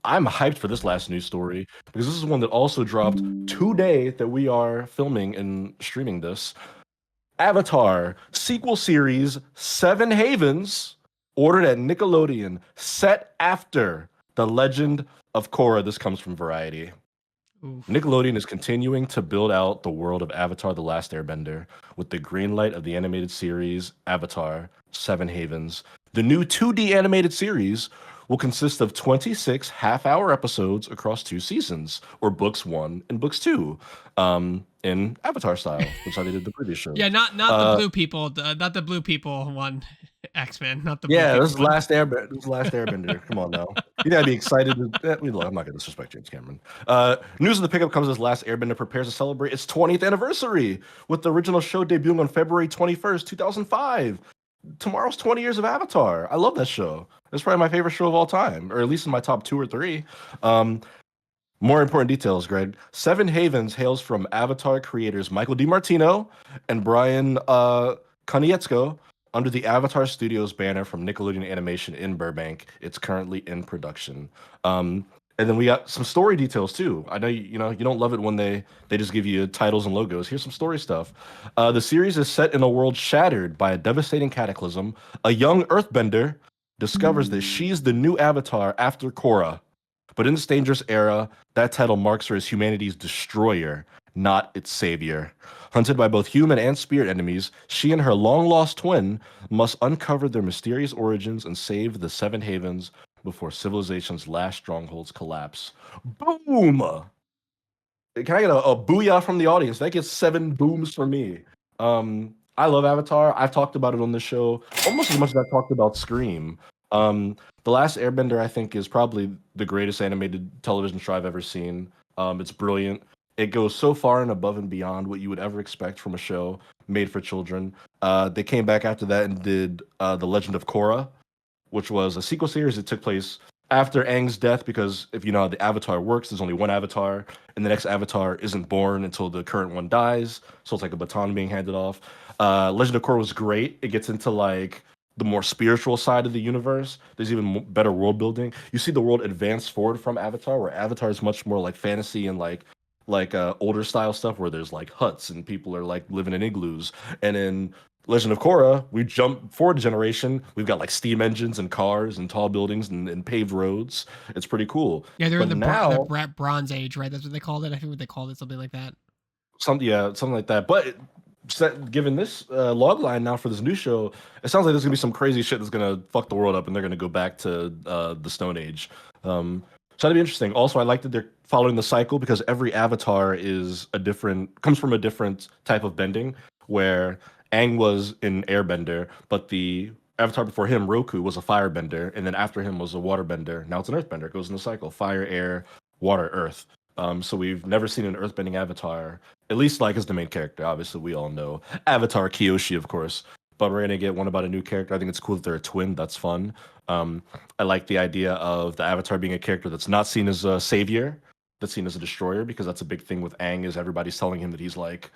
I'm hyped for this last news story because this is one that also dropped today that we are filming and streaming this. Avatar sequel series Seven Havens, ordered at Nickelodeon, set after The Legend of Korra. This comes from Variety. Oof. Nickelodeon is continuing to build out the world of Avatar: The Last Airbender with the green light of the animated series Avatar: Seven Havens. The new 2D animated series will consist of 26 half-hour episodes across two seasons, or books one and books two, in Avatar style, which is how they did the previous show. Yeah, not the Uh, blue people, not the blue people one. X-Men, not the blue yeah, this people is one. Last Airbender. This is Last Airbender. Come on now. You gotta be excited. I'm not gonna disrespect James Cameron. News of the pickup comes as Last Airbender prepares to celebrate its 20th anniversary, with the original show debuting on February 21st, 2005. Tomorrow's 20 years of Avatar. I love that show. It's probably my favorite show of all time, or at least in my top two or three. Um, More important details, Greg. Seven Havens hails from Avatar creators Michael DiMartino and Brian Konietzko under the Avatar Studios banner from Nickelodeon Animation in Burbank. It's currently in production. Um, and then we got some story details too. I know you don't love it when they just give you titles and logos. Here's some story stuff. The series is set in a world shattered by a devastating cataclysm. A young Earthbender discovers that she's the new Avatar after Korra. But in this dangerous era, that title marks her as humanity's destroyer, not its savior. Hunted by both human and spirit enemies, she and her long lost twin must uncover their mysterious origins and save the Seven Havens before civilization's last strongholds collapse. Boom! Can I get a booyah from the audience? That gets 7 booms for me. I love Avatar. I've talked about it on the show almost as much as I've talked about Scream. The Last Airbender, I think, is probably the greatest animated television show I've ever seen. It's brilliant. It goes so far and above and beyond what you would ever expect from a show made for children. They came back after that and did The Legend of Korra, which was a sequel series that took place after Aang's death, because if you know how the Avatar works, there's only one Avatar, and the next Avatar isn't born until the current one dies. So it's like a baton being handed off. Legend of Korra was great. It gets into like the more spiritual side of the universe. There's even better world building. You see the world advance forward from Avatar, where Avatar is much more like fantasy and like older style stuff, where there's like huts and people are like living in igloos. And in Legend of Korra, we jump forward a generation. We've got like steam engines and cars and tall buildings and paved roads. It's pretty cool. Yeah, they're in But now, the Bronze Age, right? That's what they called it. I think what they called it, something like that. something like that. But given this log line now for this new show, it sounds like there's gonna be some crazy shit that's gonna fuck the world up, and they're gonna go back to the Stone Age. So that'd be interesting. Also, I like that they're following the cycle because every avatar comes from a different type of bending. Where Aang was an airbender, but the avatar before him, Roku, was a firebender, and then after him was a waterbender. Now it's an earthbender. It goes in a cycle: fire, air, water, earth. So we've never seen an earthbending avatar, at least like as the main character. Obviously, we all know Avatar Kyoshi, of course. But we're gonna get one about a new character. I think it's cool that they're a twin. That's fun. I like the idea of the Avatar being a character that's not seen as a savior, that's seen as a destroyer, because that's a big thing with Aang. Is everybody's telling him that he's like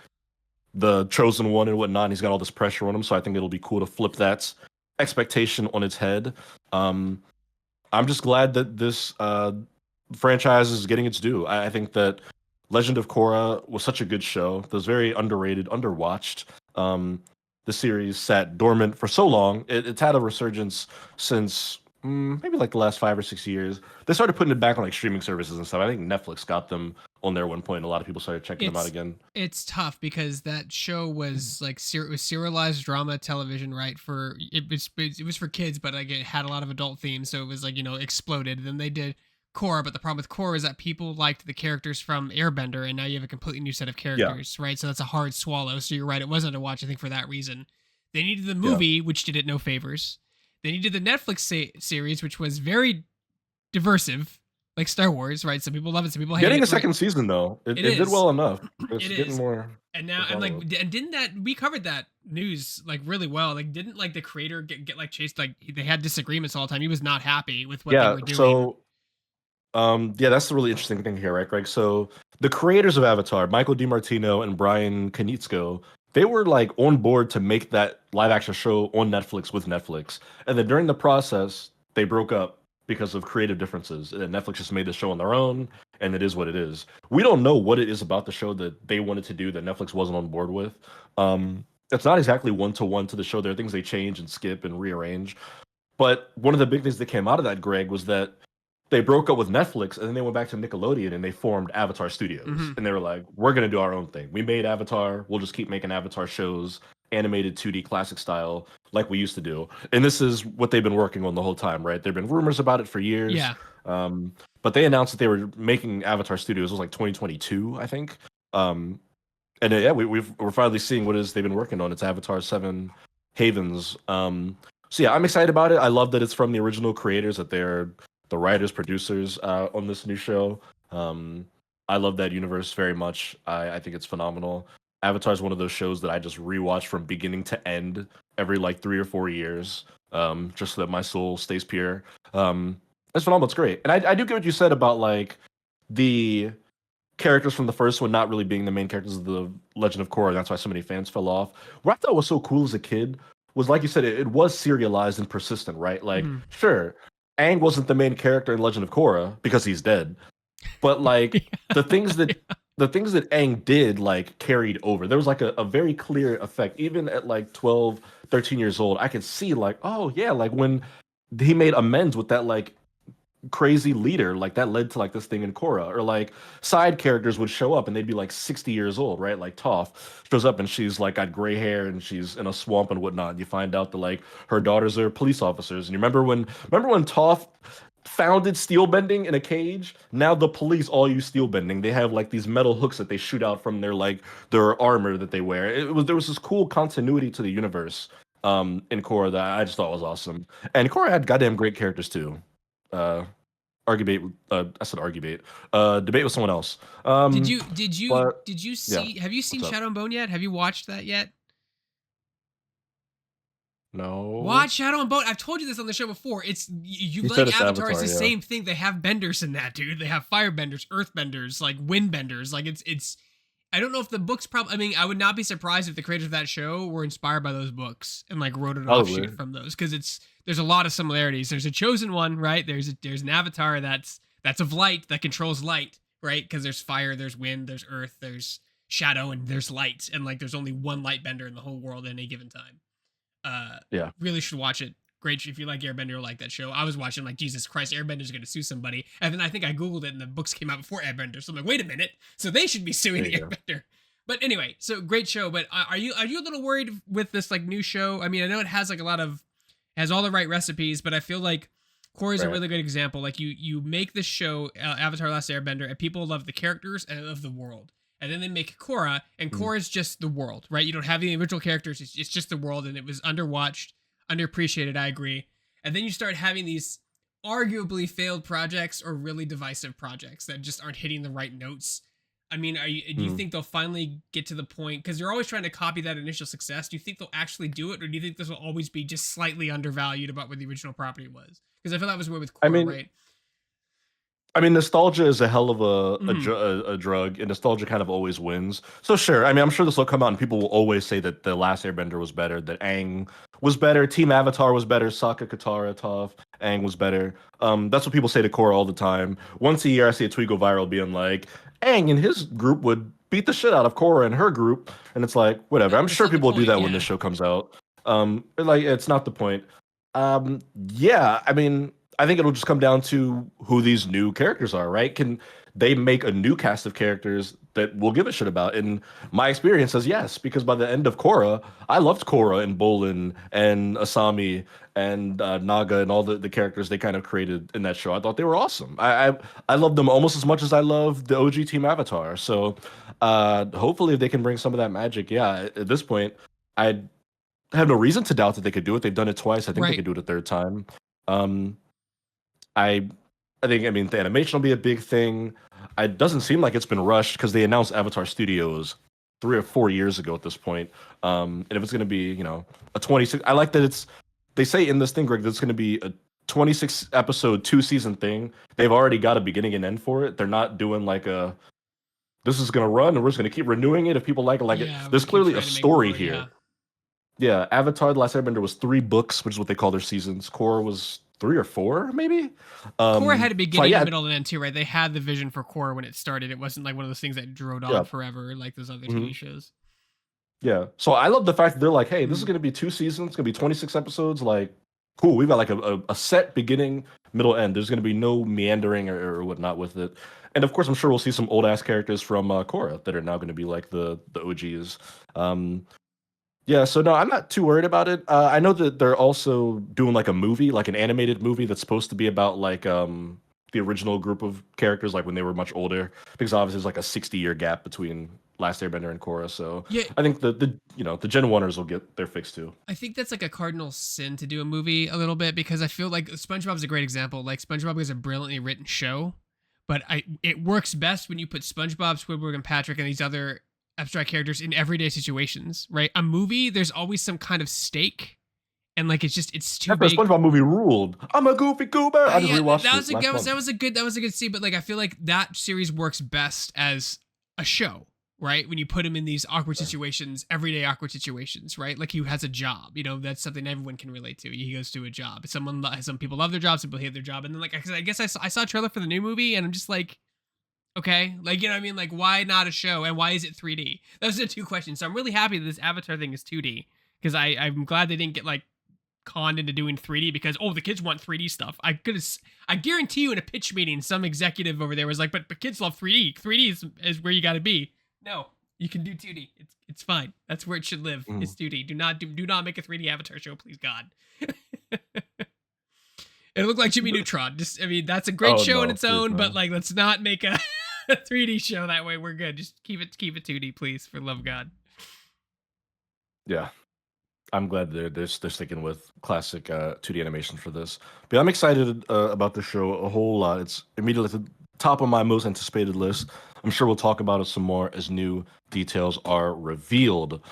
the chosen one and whatnot. And he's got all this pressure on him. So I think it'll be cool to flip that expectation on its head. I'm just glad that this franchise is getting its due. I think that Legend of Korra was such a good show. It was very underrated, underwatched. The series sat dormant for so long. It's had a resurgence since maybe like the last 5 or 6 years. They started putting it back on like streaming services and stuff. I think Netflix got them on there at one point. And a lot of people started checking them out It's again. it's tough because that show was like it was serialized drama television, right? It was for kids, but like it had a lot of adult themes, so it was like exploded. Then they did Korra, but the problem with Korra is that people liked the characters from Airbender, and now you have a completely new set of Yeah, characters, right? So that's a hard swallow. So you're right, it wasn't a watch. I think for that reason, they needed the yeah. movie, which did it no favors. They needed the Netflix series, which was very diversive, like Star Wars, right? Some people love it, some people hate Getting a it, right? second season though, It it did is. well enough. It's It getting is. more And now and like followers. and didn't that we covered that news like really well. Like didn't like the creator get like chased, like they had disagreements all the time. He was not happy with what they Yeah. were doing. Yeah, that's the really interesting thing here, right, Greg? So the creators of Avatar, Michael DiMartino and Brian Konietzko, they were like on board to make that live action show on Netflix with Netflix. And then during the process, they broke up because of creative differences. And Netflix just made the show on their own, and it is what it is. We don't know what it is about the show that they wanted to do that Netflix wasn't on board with. It's not exactly one to one to the show. There are things they change and skip and rearrange. But one of the big things that came out of that, Greg, was that they broke up with Netflix and then they went back to Nickelodeon and they formed Avatar Studios. Mm-hmm. And they were like, we're going to do our own thing. We made Avatar. We'll just keep making Avatar shows, animated 2D classic style, like we used to do. And this is what they've been working on the whole time, right? There have been rumors about it for years. Yeah. But they announced that they were making Avatar Studios. It was like 2022, I think. And yeah, we're finally seeing what it is they've been working on. It's Avatar 7 Havens. So yeah, I'm excited about it. I love that it's from the original creators, that they're the writers, producers on this new show. I love that universe very much. I think it's phenomenal. Avatar is one of those shows that I just rewatch from beginning to end every like 3 or 4 years, just so that my soul stays pure. It's phenomenal. It's great. And I do get what you said about like the characters from the first one not really being the main characters of the Legend of Korra. That's why so many fans fell off. What I thought was so cool as a kid was, like you said, it was serialized and persistent, right? Like, sure, Aang wasn't the main character in Legend of Korra because he's dead, but like the things that Aang did like carried over. There was like a very clear effect. Even at like 12, 13 years old, I could see like, oh yeah, like when he made amends with that like crazy leader, like that led to like this thing in Korra. Or like side characters would show up and they'd be like 60 years old, right? Like Toph shows up and she's like got gray hair and she's in a swamp and whatnot. You find out that like her daughters are police officers. And you remember when Toph founded steel bending in a cage? Now the police all use steel bending. They have like these metal hooks that they shoot out from their armor that they wear. There was this cool continuity to the universe in Korra that I just thought was awesome. And Korra had goddamn great characters too. Argubate. I said argubate. Debate with someone else. Did you see? Yeah. Have you seen Shadow and Bone yet? Have you watched that yet? No. Watch Shadow and Bone. I've told you this on the show before. You like Avatar, it's the same thing. They have benders in that, dude. They have fire benders, earth benders, like wind benders. Like it's. I don't know if the books probably. I mean, I would not be surprised if the creators of that show were inspired by those books and like wrote an offshoot from those, because there's a lot of similarities. There's a chosen one, right? There's an avatar that's of light, that controls light, right? Because there's fire, there's wind, there's earth, there's shadow, and there's light, and like there's only one light bender in the whole world at any given time. Yeah, really should watch it. Great if you like Airbender or like that show. I was watching like, Jesus Christ, Airbender's gonna sue somebody, and then I think I googled it and the books came out before Airbender, so I'm like, wait a minute, so they should be suing the Airbender. But anyway, so great show. But are you a little worried with this like new show? I mean, I know it has like has all the right recipes, but I feel like Korra is a really good example. Like you make this show, Avatar: Last Airbender, and people love the characters and love the world. And then they make Korra, and Korra is just the world, right? You don't have the original characters; it's just the world, and it was underwatched, underappreciated. I agree. And then you start having these arguably failed projects or really divisive projects that just aren't hitting the right notes. I mean, do you think they'll finally get to the point? Because they're always trying to copy that initial success. Do you think they'll actually do it, or do you think this will always be just slightly undervalued about what the original property was? Because I feel that was where with Korra, right? I mean, nostalgia is a hell of a drug, and nostalgia kind of always wins. So sure, I mean, I'm sure this will come out, and people will always say that the Last Airbender was better, that Aang was better, Team Avatar was better, Sokka, Katara, Toph, Aang was better. That's what people say to Korra all the time. Once a year, I see a tweet go viral being like, Aang and his group would beat the shit out of Korra and her group, and it's like, whatever. I'm sure people will do that when this show comes out. Like, it's not the point. Yeah, I mean, I think it'll just come down to who these new characters are, right? Can they make a new cast of characters that we'll give a shit about? And my experience says yes, because by the end of Korra, I loved Korra and Bolin and Asami and Naga and all the characters they kind of created in that show. I thought they were awesome. I loved them almost as much as I loved the OG Team Avatar. So hopefully if they can bring some of that magic, yeah, at this point, I have no reason to doubt that they could do it. They've done it twice. I think they could do it a third time. I think, I mean, the animation will be a big thing. It doesn't seem like it's been rushed because they announced Avatar Studios 3 or 4 years ago at this point. And if it's going to be, you know, a 26, I like that they say in this thing, Greg, that it's going to be a 26 episode, 2-season thing. They've already got a beginning and end for it. They're not doing like this is going to run and we're just going to keep renewing it if people like it. There's clearly a story here. Yeah, Avatar: The Last Airbender was 3 books, which is what they call their seasons. Korra was 3 or 4, maybe. Korra had a So beginning, a yeah, middle, and end too, right? They had the vision for Korra when it started. It wasn't like one of those things that drove yeah. on forever, like those other Mhm. TV shows. Yeah. So I love the fact that they're like, hey, this is Mm. going to be 2 seasons. It's going to be 26 episodes. Like, cool. We've got like a set beginning, middle, end. There's going to be no meandering or whatnot with it. And of course, I'm sure we'll see some old ass characters from Korra that are now going to be like the OGs. Um, yeah. So no, I'm not too worried about it. I know that they're also doing like a movie, like an animated movie that's supposed to be about like the original group of characters, like when they were much older, because obviously there's like a 60-year gap between Last Airbender and Korra. So Yeah, I think the Gen Oneers will get their fix too. I think that's like a cardinal sin to do a movie a little bit because I feel like SpongeBob is a great example. Like SpongeBob is a brilliantly written show, but it works best when you put SpongeBob, Squidward, and Patrick and these other abstract characters in everyday situations, right? A movie, there's always some kind of stake, and like it's too After a big. SpongeBob movie ruled. I'm a goofy goober. I just Yeah, rewatched that it was a last month. that was a good scene, but like I feel like that series works best as a show, right? When you put him in these awkward situations, everyday awkward situations, right? Like he has a job, you know, that's something everyone can relate to. He goes to a job. Some people love their jobs, some people hate their job, and then like I guess I saw a trailer for the new movie, and I'm just like, okay, like you know what I mean? Like why not a show, and why is it 3D? Those are the two questions. So I'm really happy that this Avatar thing is 2D because I'm glad they didn't get like conned into doing 3D because the kids want 3D stuff. I guarantee you in a pitch meeting, some executive over there was like, but kids love 3D. 3D is where you got to be. No, you can do 2D. It's fine. That's where it should live. Mhm. It's 2D. Do not make a 3D Avatar show, please God. It looked like Jimmy Neutron. Just I mean that's a great Oh show in no, its please own, but no. like let's not make a 3D show that way. We're good. Just keep it 2D, please, for love of God. Yeah. I'm glad they're sticking with classic 2D animation for this. But I'm excited about the show a whole lot. It's immediately at the top of my most anticipated list. I'm sure we'll talk about it some more as new details are revealed.